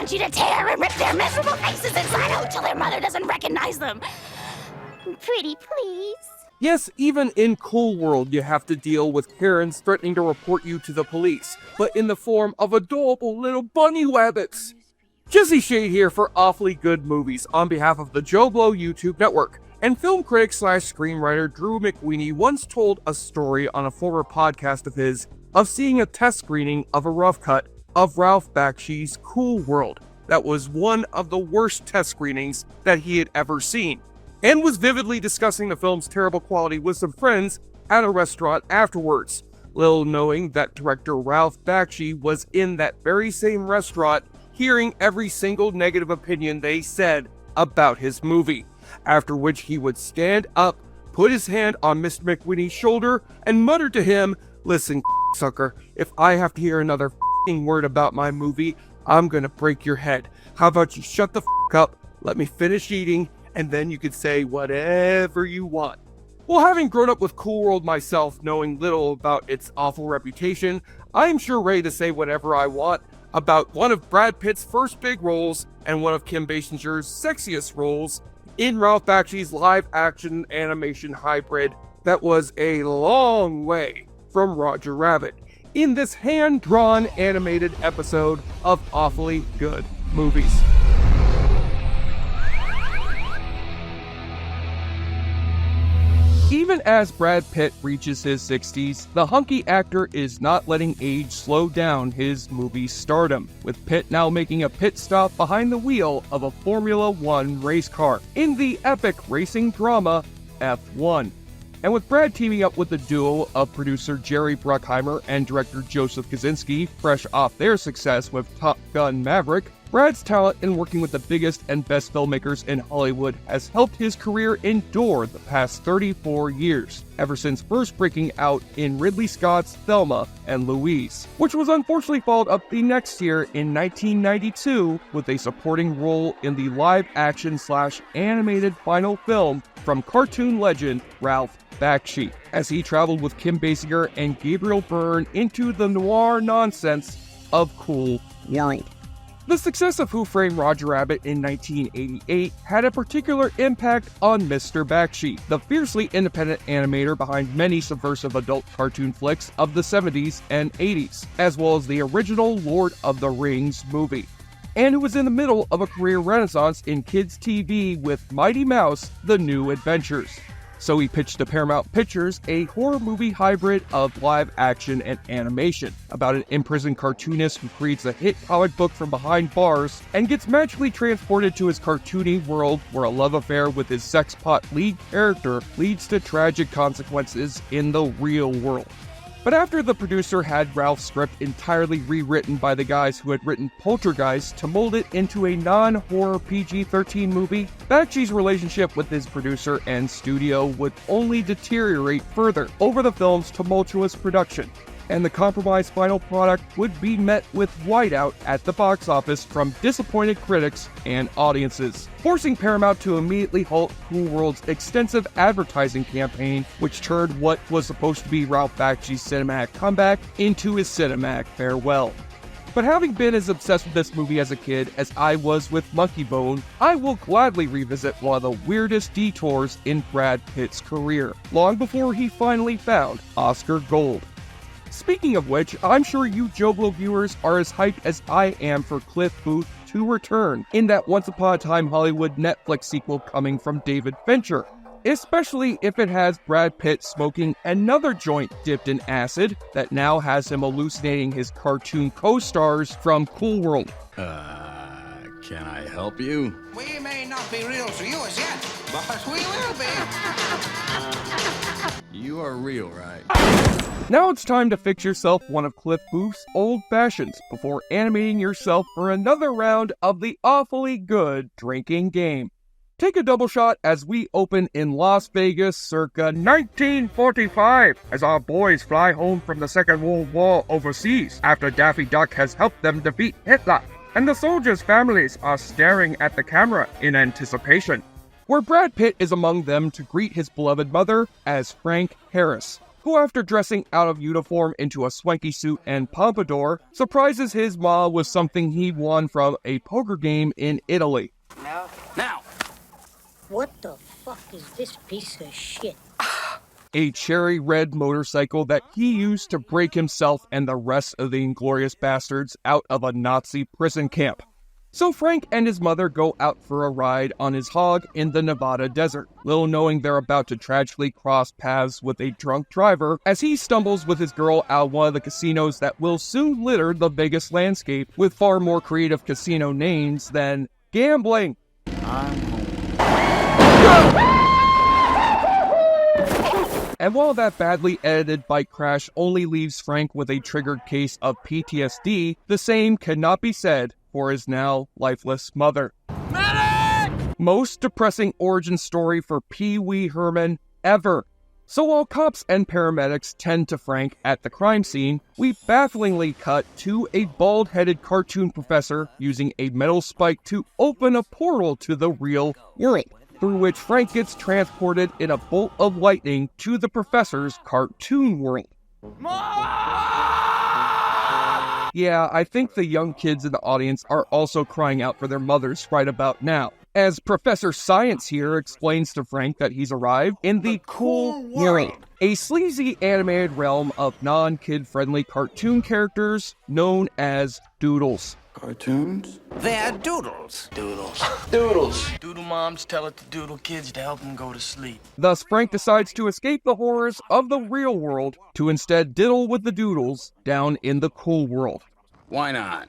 want you to tear and rip their miserable faces inside out till their mother doesn't recognize them. Pretty please. Yes, even in Cool World you have to deal with Karens threatening to report you to the police, but in the form of adorable little bunny rabbits. Jesse Shade here for Awfully Good Movies on behalf of the JoBlo YouTube network. And film critic / screenwriter Drew McWeeny once told a story on a former podcast of his of seeing a test screening of a rough cut of Ralph Bakshi's Cool World that was one of the worst test screenings that he had ever seen, and was vividly discussing the film's terrible quality with some friends at a restaurant afterwards, little knowing that director Ralph Bakshi was in that very same restaurant hearing every single negative opinion they said about his movie, after which he would stand up, put his hand on Mr. McWhinney's shoulder, and mutter to him, "Listen, sucker, if I have to hear another word about my movie, I'm gonna break your head. How about you shut the up, let me finish eating, and then you could say whatever you want." Well, having grown up with Cool World myself, knowing little about its awful reputation, I'm sure ready to say whatever I want about one of Brad Pitt's first big roles and one of Kim Basinger's sexiest roles in Ralph Bakshi's live-action animation hybrid that was a long way from Roger Rabbit, in this hand-drawn animated episode of Awfully Good Movies. Even as Brad Pitt reaches his 60s, the hunky actor is not letting age slow down his movie stardom, with Pitt now making a pit stop behind the wheel of a Formula One race car in the epic racing drama F1. And with Brad teaming up with the duo of producer Jerry Bruckheimer and director Joseph Kosinski, fresh off their success with Top Gun Maverick, Brad's talent in working with the biggest and best filmmakers in Hollywood has helped his career endure the past 34 years, ever since first breaking out in Ridley Scott's Thelma and Louise, which was unfortunately followed up the next year in 1992 with a supporting role in the live-action / animated final film from cartoon legend Ralph Bakshi, as he traveled with Kim Basinger and Gabriel Byrne into the noir nonsense of Cool World. The success of Who Framed Roger Rabbit in 1988 had a particular impact on Mr. Bakshi, the fiercely independent animator behind many subversive adult cartoon flicks of the 70s and 80s, as well as the original Lord of the Rings movie, and who was in the middle of a career renaissance in kids' TV with Mighty Mouse: The New Adventures. So he pitched to Paramount Pictures a horror movie hybrid of live action and animation about an imprisoned cartoonist who creates a hit comic book from behind bars and gets magically transported to his cartoony world where a love affair with his sexpot lead character leads to tragic consequences in the real world. But after the producer had Ralph's script entirely rewritten by the guys who had written Poltergeist to mold it into a non-horror PG-13 movie, Bakshi's relationship with his producer and studio would only deteriorate further over the film's tumultuous production, and the compromised final product would be met with whiteout at the box office from disappointed critics and audiences, forcing Paramount to immediately halt Cool World's extensive advertising campaign, which turned what was supposed to be Ralph Bakshi's cinematic comeback into his cinematic farewell. But having been as obsessed with this movie as a kid as I was with Monkey Bone, I will gladly revisit one of the weirdest detours in Brad Pitt's career, long before he finally found Oscar Gold. Speaking of which, I'm sure you JoBlo viewers are as hyped as I am for Cliff Booth to return in that Once Upon a Time Hollywood Netflix sequel coming from David Fincher, especially if it has Brad Pitt smoking another joint dipped in acid that now has him hallucinating his cartoon co-stars from Cool World. Can I help you? We may not be real to you as yet, but we will be. You are real, right? Now it's time to fix yourself one of Cliff Booth's old fashions before animating yourself for another round of the awfully good drinking game. Take a double shot as we open in Las Vegas circa 1945 as our boys fly home from the Second World War overseas after Daffy Duck has helped them defeat Hitler, and the soldiers' families are staring at the camera in anticipation, where Brad Pitt is among them to greet his beloved mother as Frank Harris, who after dressing out of uniform into a swanky suit and pompadour, surprises his ma with something he won from a poker game in Italy. Now! What the fuck is this piece of shit? A cherry red motorcycle that he used to break himself and the rest of the Inglorious Bastards out of a Nazi prison camp. So Frank and his mother go out for a ride on his hog in the Nevada desert, little knowing they're about to tragically cross paths with a drunk driver as he stumbles with his girl out of one of the casinos that will soon litter the Vegas landscape with far more creative casino names than gambling. And while that badly edited bike crash only leaves Frank with a triggered case of PTSD, the same cannot be said for his now lifeless mother. Medic! Most depressing origin story for Pee Wee Herman ever. So while cops and paramedics tend to Frank at the crime scene, we bafflingly cut to a bald-headed cartoon professor using a metal spike to open a portal to the real world, through which Frank gets transported in a bolt of lightning to the professor's cartoon world. Yeah, I think the young kids in the audience are also crying out for their mothers right about now, as Professor Science here explains to Frank that he's arrived in the cool world, a sleazy animated realm of non-kid-friendly cartoon characters known as Doodles. Cartoons? They're Doodles. Doodles. Doodle moms tell it to doodle kids to help them go to sleep. Thus, Frank decides to escape the horrors of the real world to instead diddle with the Doodles down in the cool world. Why not?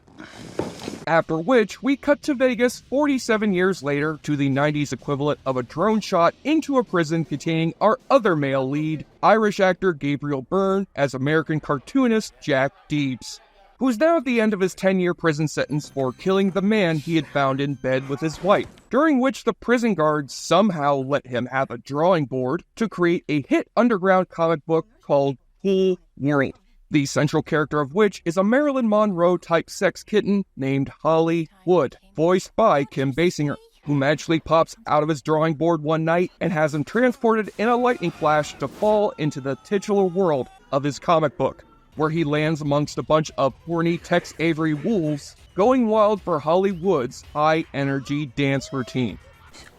After which, we cut to Vegas 47 years later to the 90s equivalent of a drone shot into a prison containing our other male lead, Irish actor Gabriel Byrne, as American cartoonist Jack Deebs, who's now at the end of his 10-year prison sentence for killing the man he had found in bed with his wife, during which the prison guards somehow let him have a drawing board to create a hit underground comic book called Cool World, the central character of which is a Marilyn Monroe-type sex kitten named Holly Wood, voiced by Kim Basinger, who magically pops out of his drawing board one night and has him transported in a lightning flash to fall into the titular world of his comic book, where he lands amongst a bunch of horny Tex Avery wolves going wild for Holly Wood's high-energy dance routine.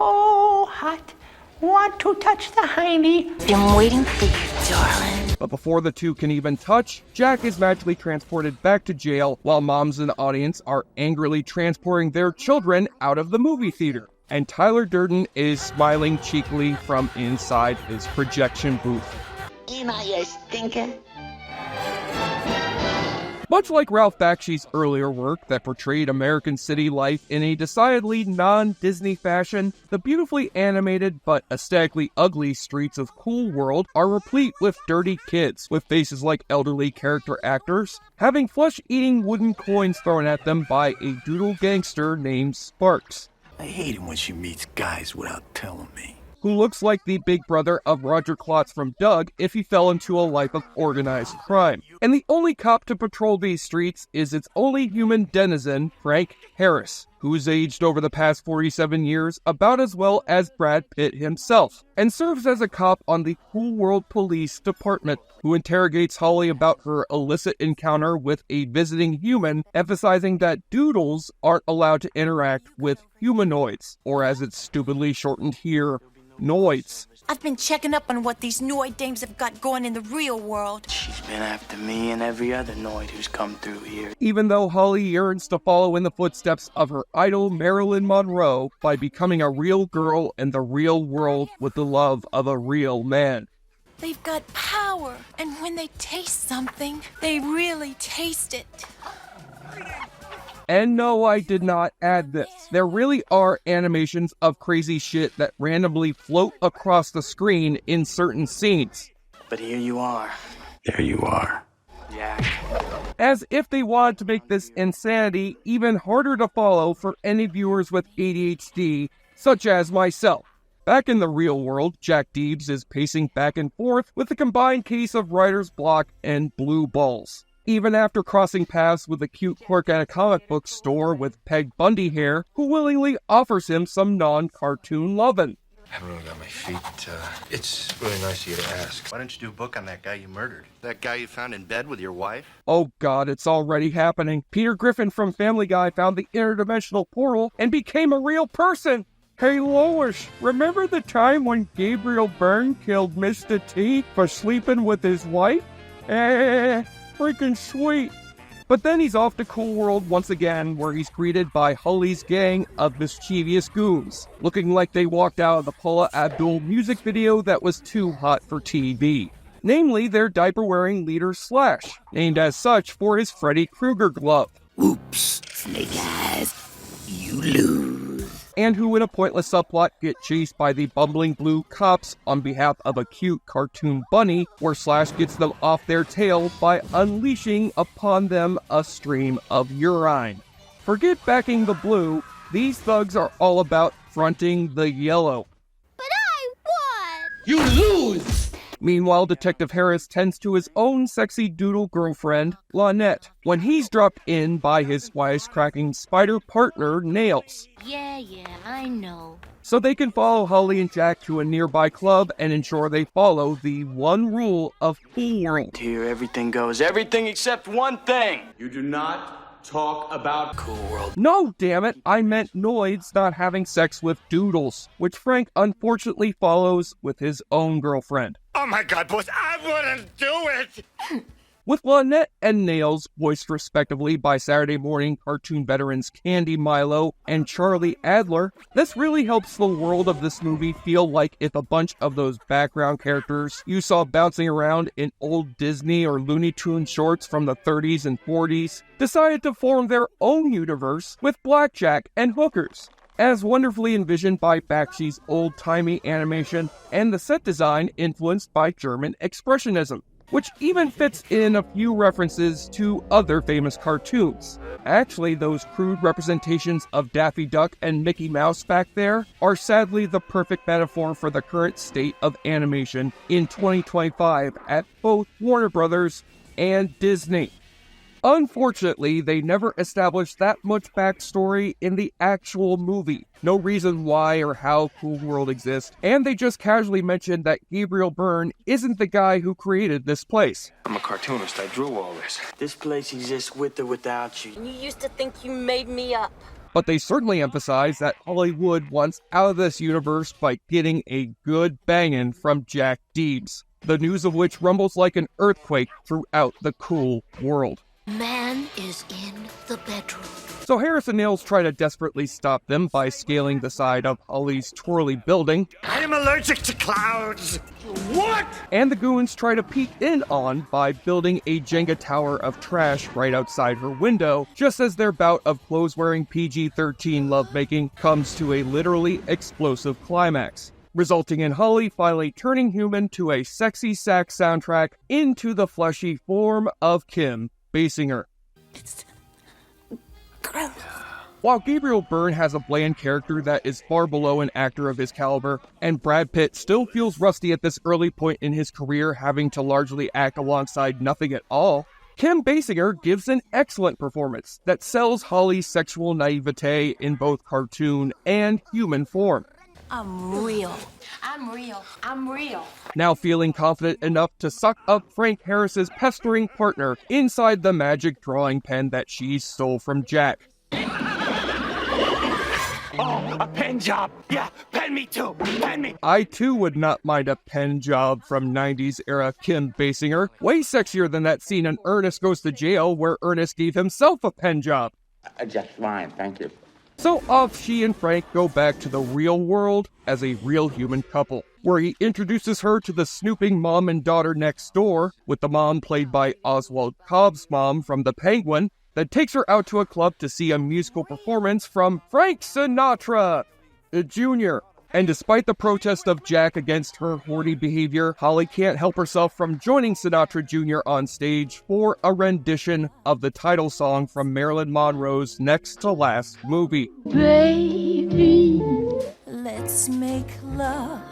Oh, hot. Want to touch the hiney? Been waiting for you, darling. But before the two can even touch, Jack is magically transported back to jail while moms in the audience are angrily transporting their children out of the movie theater. And Tyler Durden is smiling cheekily from inside his projection booth. Ain't I a stinker? Much like Ralph Bakshi's earlier work that portrayed American city life in a decidedly non-Disney fashion, the beautifully animated but aesthetically ugly streets of Cool World are replete with dirty kids with faces like elderly character actors, having flesh-eating wooden coins thrown at them by a doodle gangster named Sparks, I hate it when she meets guys without telling me. who looks like the big brother of Roger Klotz from Doug if he fell into a life of organized crime. And the only cop to patrol these streets is its only human denizen, Frank Harris, who's aged over the past 47 years about as well as Brad Pitt himself, and serves as a cop on the Cool World Police Department, who interrogates Holly about her illicit encounter with a visiting human, emphasizing that Doodles aren't allowed to interact with humanoids, or as it's stupidly shortened here, Noids. I've been checking up on what these Noid dames have got going in the real world. She's been after me and every other Noid who's come through here. Even though Holly yearns to follow in the footsteps of her idol Marilyn Monroe by becoming a real girl in the real world with the love of a real man. They've got power, and when they taste something, they really taste it. And no, I did not add this. There really are animations of crazy shit that randomly float across the screen in certain scenes, But here you are, There you are. Jack. as if they wanted to make this insanity even harder to follow for any viewers with ADHD, such as myself. Back in the real world, Jack Deebs is pacing back and forth with a combined case of writer's block and blue balls, even after crossing paths with a cute clerk at a comic book store with Peg Bundy hair, who willingly offers him some non-cartoon lovin'. I haven't really got my feet. It's really nice of you to ask. Why don't you do a book on that guy you murdered? That guy you found in bed with your wife? Oh god, it's already happening. Peter Griffin from Family Guy found the interdimensional portal and became a real person. Hey Lois, remember the time when Gabriel Byrne killed Mr. T for sleeping with his wife? Freaking sweet. But then he's off to Cool World once again, where he's greeted by Hully's gang of mischievous goons, looking like they walked out of the Paula Abdul music video that was too hot for TV. Namely, their diaper-wearing leader Slash, named as such for his Freddy Krueger glove. Oops, Snake Eyes, you lose. And who in a pointless subplot get chased by the bumbling blue cops on behalf of a cute cartoon bunny, where Slash gets them off their tail by unleashing upon them a stream of urine. Forget backing the blue, these thugs are all about fronting the yellow. But I won! You lose! Meanwhile, Detective Harris tends to his own sexy doodle girlfriend, Lynette, when he's dropped in by his wisecracking spider partner, Nails. Yeah, I know. So they can follow Hully and Jack to a nearby club and ensure they follow the one rule of Cool World. Here, everything goes. Everything except one thing. You do not talk about Cool World. No, damn it, I meant Noid's not having sex with Doodles, which Frank unfortunately follows with his own girlfriend. Oh my god, boys, I wouldn't do it! With Lynette and Nails voiced respectively by Saturday morning cartoon veterans Candy Milo and Charlie Adler, this really helps the world of this movie feel like if a bunch of those background characters you saw bouncing around in old Disney or Looney Tunes shorts from the 30s and 40s decided to form their own universe with blackjack and hookers, as wonderfully envisioned by Bakshi's old-timey animation and the set design influenced by German Expressionism, which even fits in a few references to other famous cartoons. Actually, those crude representations of Daffy Duck and Mickey Mouse back there are sadly the perfect metaphor for the current state of animation in 2025 at both Warner Brothers and Disney. Unfortunately, they never established that much backstory in the actual movie. No reason why or how Cool World exists, and they just casually mentioned that Gabriel Byrne isn't the guy who created this place. I'm a cartoonist, I drew all this. This place exists with or without you. You used to think you made me up. But they certainly emphasize that Hollywood wants out of this universe by getting a good bangin' from Jack Deebs, the news of which rumbles like an earthquake throughout the Cool World. Man is in the bedroom. So Harris and Nails try to desperately stop them by scaling the side of Holly's twirly building. I am allergic to clouds! What? And the goons try to peek in on by building a Jenga tower of trash right outside her window, just as their bout of clothes-wearing PG-13 lovemaking comes to a literally explosive climax, resulting in Hully finally turning human to a sexy sax soundtrack into the fleshy form of Kim Basinger. It's gross. While Gabriel Byrne has a bland character that is far below an actor of his caliber, and Brad Pitt still feels rusty at this early point in his career, having to largely act alongside nothing at all, Kim Basinger gives an excellent performance that sells Holly's sexual naivete in both cartoon and human form. I'm real. I'm real. I'm real. Now feeling confident enough to suck up Frank Harris's pestering partner inside the magic drawing pen that she stole from Jack. Oh, a pen job! Yeah, pen me too! Pen me! I too would not mind a pen job from 90s era Kim Basinger. Way sexier than that scene in Ernest Goes to Jail where Ernest gave himself a pen job. Just fine, thank you. So off she and Frank go back to the real world as a real human couple, where he introduces her to the snooping mom and daughter next door, with the mom played by Oswald Cobb's mom from The Penguin, that takes her out to a club to see a musical performance from Frank Sinatra Jr. And despite the protest of Jack against her horny behavior, Holly can't help herself from joining Sinatra Jr. on stage for a rendition of the title song from Marilyn Monroe's next to last movie. Baby, Let's make love.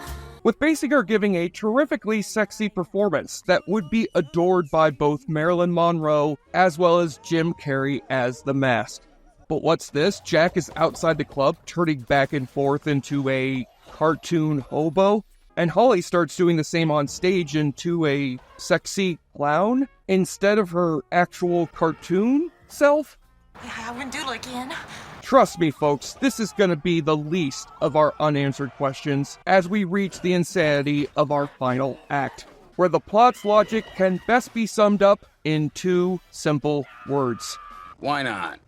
With Basinger giving a terrifically sexy performance that would be adored by both Marilyn Monroe as well as Jim Carrey as the Mask. But what's this? Jack is outside the club, turning back and forth into a cartoon hobo, and Holly starts doing the same on stage into a sexy clown instead of her actual cartoon self. Yeah, I wouldn't doodle again. Trust me, folks, this is going to be the least of our unanswered questions as we reach the insanity of our final act, where the plot's logic can best be summed up in 2 simple words. Why not?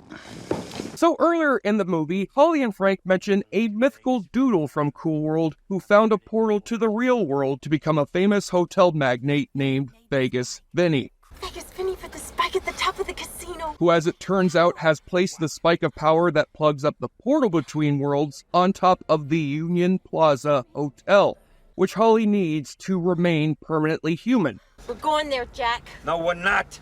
So earlier in the movie, Holly and Frank mention a mythical doodle from Cool World who found a portal to the real world to become a famous hotel magnate named Vegas Vinny, Vegas Vinny for the spike at the top of the casino. who, as it turns out, has placed the spike of power that plugs up the portal between worlds on top of the Union Plaza Hotel, which Holly needs to remain permanently human. We're going there, Jack. No, we're not.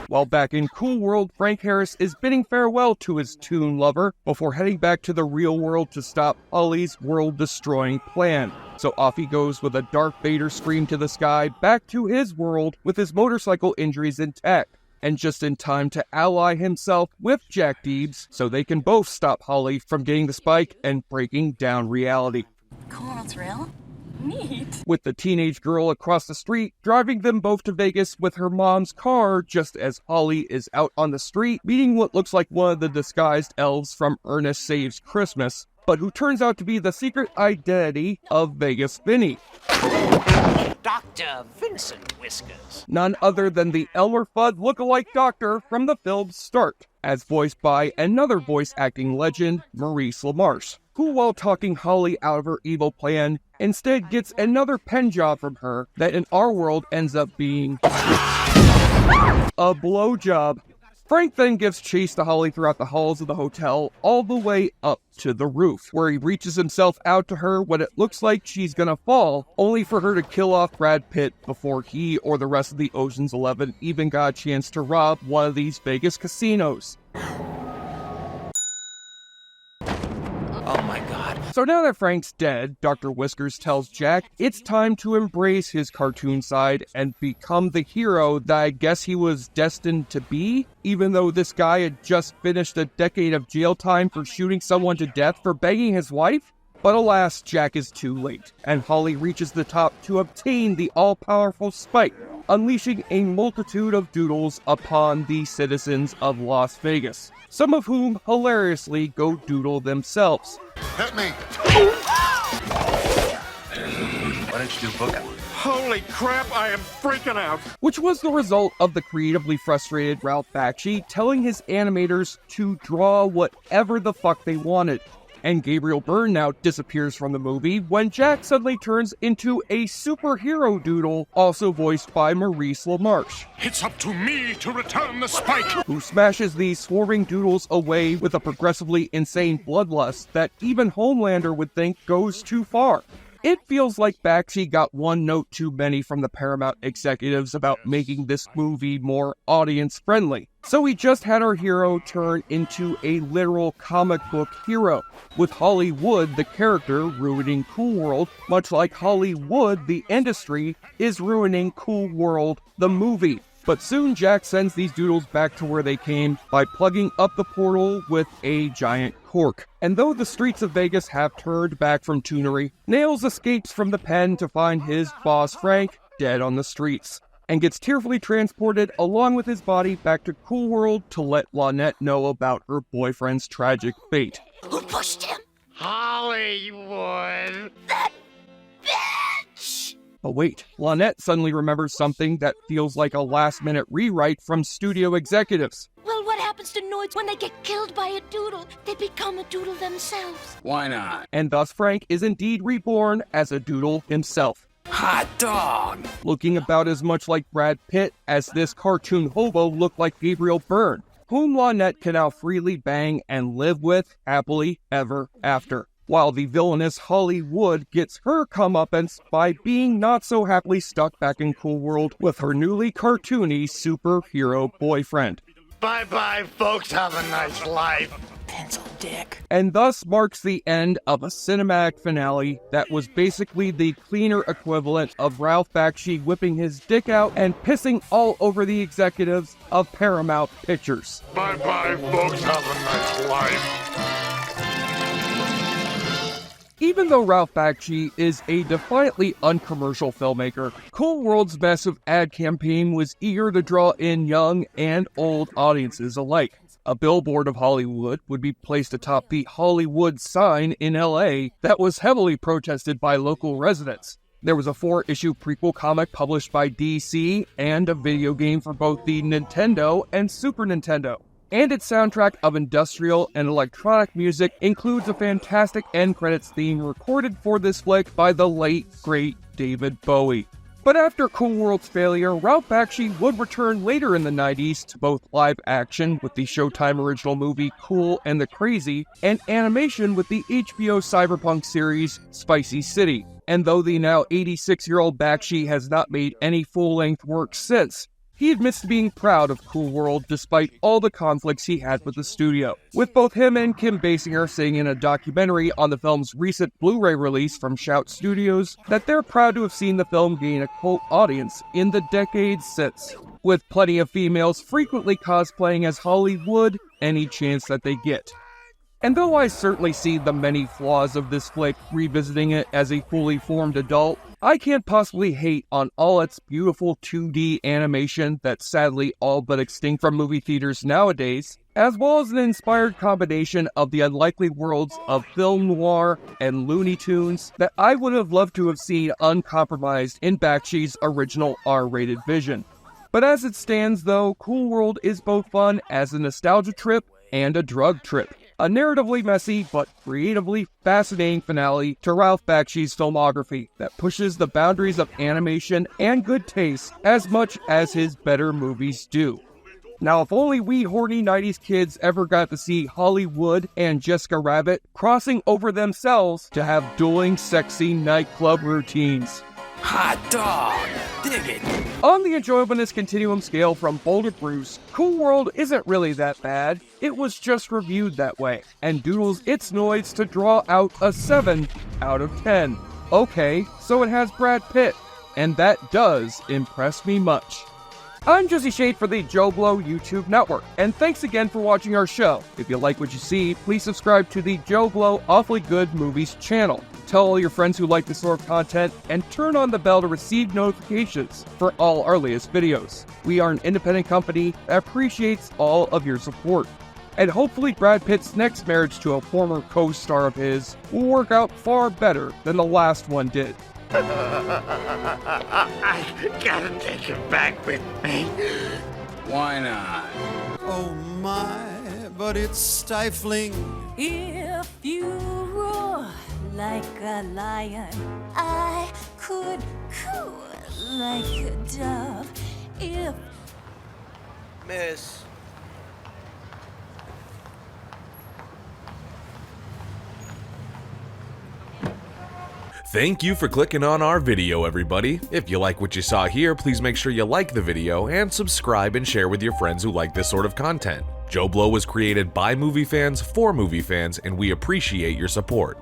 While back in Cool World, Frank Harris is bidding farewell to his toon lover before heading back to the real world to stop Holly's world-destroying plan. So off he goes with a Darth Vader scream to the sky back to his world with his motorcycle injuries intact, and just in time to ally himself with Jack Deebs so they can both stop Holly from getting the spike and breaking down reality. Cool, real. Neat. With the teenage girl across the street driving them both to Vegas with her mom's car just as Holly is out on the street meeting what looks like one of the disguised elves from Ernest Saves Christmas, but who turns out to be the secret identity of Vegas Vinny. Dr. Vincent Whiskers. None other than the Elmer Fudd lookalike doctor from the film's start, as voiced by another voice acting legend, Maurice LaMarche, who, while talking Holly out of her evil plan, instead gets another pen job from her that in our world ends up being a blowjob. Frank then gives chase to Holly throughout the halls of the hotel, all the way up to the roof, where he reaches himself out to her when it looks like she's gonna fall, only for her to kill off Brad Pitt before he or the rest of the Ocean's 11 even got a chance to rob one of these Vegas casinos. Oh my god. So now that Frank's dead, Dr. Whiskers tells Jack it's time to embrace his cartoon side and become the hero that I guess he was destined to be, even though this guy had just finished a decade of jail time for shooting someone to death for begging his wife. But alas, Jack is too late, and Holly reaches the top to obtain the all-powerful spike, unleashing a multitude of doodles upon the citizens of Las Vegas, some of whom hilariously go doodle themselves. Hit me! Why don't you do book? Holy crap, I am freaking out. Which was the result of the creatively frustrated Ralph Bakshi telling his animators to draw whatever the fuck they wanted. And Gabriel Byrne now disappears from the movie when Jack suddenly turns into a superhero doodle, also voiced by Maurice LaMarche. It's up to me to return the spike. Who smashes these swarming doodles away with a progressively insane bloodlust that even Homelander would think goes too far. It feels like Bakshi got one note too many from the Paramount executives about making this movie more audience-friendly. So we just had our hero turn into a literal comic book hero, with Holly Wood, the character, ruining Cool World, much like Hollywood, the industry, is ruining Cool World, the movie. But soon Jack sends these doodles back to where they came by plugging up the portal with a giant cork. And though the streets of Vegas have turned back from toonery, Nails escapes from the pen to find his boss Frank dead on the streets, and gets tearfully transported along with his body back to Cool World to let Lynette know about her boyfriend's tragic fate. Who pushed him? Hollywood. That bitch! But wait, Lynette suddenly remembers something that feels like a last-minute rewrite from studio executives. Well, what happens to Noids when they get killed by a doodle? They become a doodle themselves. Why not? And thus Frank is indeed reborn as a doodle himself. Hot dog! Looking about as much like Brad Pitt as this cartoon hobo looked like Gabriel Byrne, whom Lynette can now freely bang and live with happily ever after. While the villainous Hollywood gets her comeuppance by being not so happily stuck back in Cool World with her newly cartoony superhero boyfriend. Bye-bye, folks. Have a nice life. Pencil dick. And thus marks the end of a cinematic finale that was basically the cleaner equivalent of Ralph Bakshi whipping his dick out and pissing all over the executives of Paramount Pictures. Bye-bye, folks. Have a nice life. Even though Ralph Bakshi is a defiantly uncommercial filmmaker, Cool World's massive ad campaign was eager to draw in young and old audiences alike. A billboard of Hollywood would be placed atop the Hollywood sign in LA that was heavily protested by local residents. There was a 4-issue prequel comic published by DC and a video game for both the Nintendo and Super Nintendo. And its soundtrack of industrial and electronic music includes a fantastic end credits theme recorded for this flick by the late, great David Bowie. But after Cool World's failure, Ralph Bakshi would return later in the 90s to both live action with the Showtime original movie Cool and the Crazy, and animation with the HBO cyberpunk series Spicy City. And though the now 86-year-old Bakshi has not made any full-length work since, he admits to being proud of Cool World despite all the conflicts he had with the studio, with both him and Kim Basinger saying in a documentary on the film's recent Blu-ray release from Shout Studios that they're proud to have seen the film gain a cult audience in the decades since, with plenty of females frequently cosplaying as Hollywood any chance that they get. And though I certainly see the many flaws of this flick revisiting it as a fully formed adult, I can't possibly hate on all its beautiful 2D animation that's sadly all but extinct from movie theaters nowadays, as well as an inspired combination of the unlikely worlds of film noir and Looney Tunes that I would have loved to have seen uncompromised in Bakshi's original R-rated vision. But as it stands though, Cool World is both fun as a nostalgia trip and a drug trip. A narratively messy but creatively fascinating finale to Ralph Bakshi's filmography that pushes the boundaries of animation and good taste as much as his better movies do. Now, if only we horny 90s kids ever got to see Hollywood and Jessica Rabbit crossing over themselves to have dueling sexy nightclub routines. Hot dog! Dig it! On the enjoyableness continuum scale from Bold to Bruce, Cool World isn't really that bad. It was just reviewed that way, and Doodles its noise to draw out a 7 out of 10. Okay, so it has Brad Pitt, and that does impress me much. I'm Jesse Shade for the JoBlo YouTube network, and thanks again for watching our show. If you like what you see, please subscribe to the JoBlo Awfully Good Movies channel. Tell all your friends who like this sort of content, and turn on the bell to receive notifications for all our latest videos. We are an independent company that appreciates all of your support. And hopefully Brad Pitt's next marriage to a former co-star of his will work out far better than the last one did. I gotta take him back with me. Why not? Oh my, but it's stifling. If you roar like a lion, I could coo like a dove. If Miss. Thank you for clicking on our video, everybody. If you like what you saw here, please make sure you like the video and subscribe and share with your friends who like this sort of content. JoBlo was created by movie fans for movie fans, and we appreciate your support.